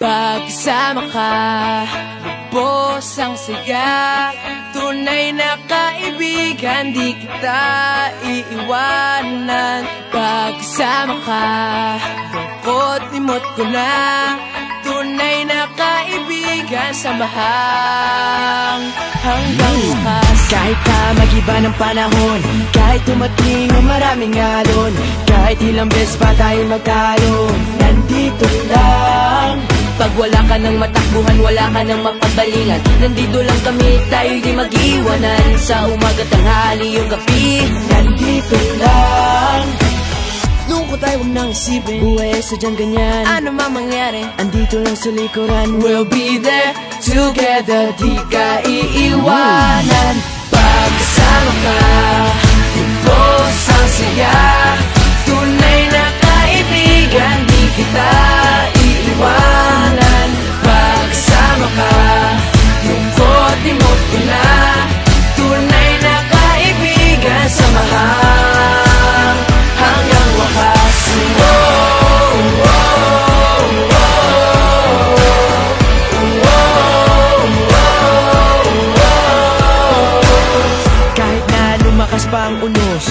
Pagkasama ka, lubos ang saya. Tunay na kaibigan, di kita iiwanan. Pagkasama ka, lungkot limot ko na. Tunay na kaibigan, samahang hanggang wakas. Kahit pa mag-iba ng panahon, kahit tumating ang maraming alon, kahit ilang beses pa tayo magkaroon, nandito lang. Pag wala ka ng matakbuhan, wala ka ng mapagbalingan, nandito lang kami, tayo'y di mag-iwanan. Sa umaga, tanghali, yung gabi, nandito lang. lungkot tayo, huwag nang isipin, buhay sadyang ganyan, ano man mangyari, andito lang sa likuran. we'll be there together, di ka iiwanan. Pagkasama ka, lubos ang saya. Tunay na kaibigan, di kita iiwanan. Pagkasama ka, lungkot limot ko na. Tunay na kaibigan, samahang hanggang wakas. Kahit na lumakas pa ang unos,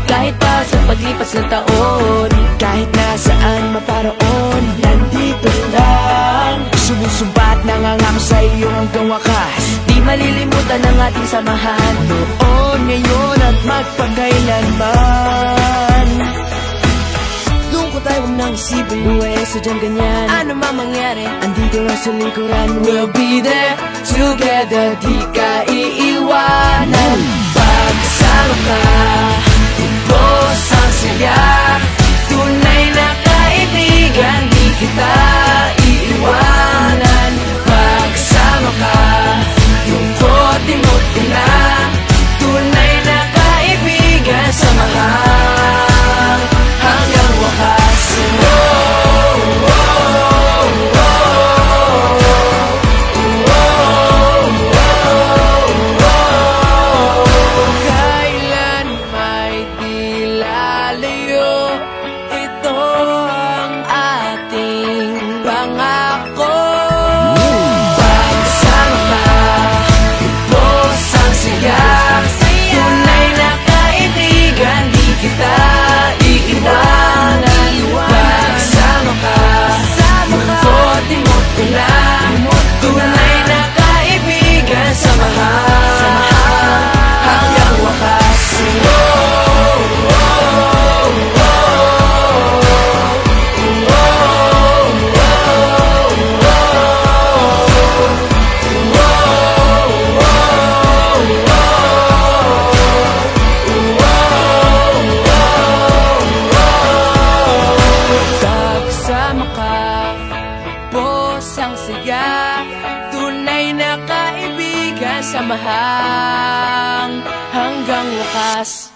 kahit pa sa paglipas ng taon, kahit nasaan maparoon, nandito lang. Sumusumpa at nangangako sa iyo hanggang wakas, di malilimutan ang ating samahan. noon, ngayon at magpakailanman. Lungkot tayo, huwag nang isipin, Buhay sadyang ganyan, ano man mangyari, andito lang sa likuran. we'll be there together, di ka iiwanan. Pagkasama ka, lubos ang saya. Tunay na kaibigan, di kita iiwanan. Pagkasama ka, lungkot limot ko na. Tunay na kaibigan, samahang hanggang wakas. Kailan may di lalayo, ito ang ating pangako. Pagkasama ka, lubos ang saya. Tunay na kaibigan, di kita iiwanan. Pagkasama ka, lungkot limot ko na. Tunay na kaibigan, samahang hanggang wakas. Pagkasama ka, lubos ang saya. Tunay na kaibigan, samahang hanggang wakas.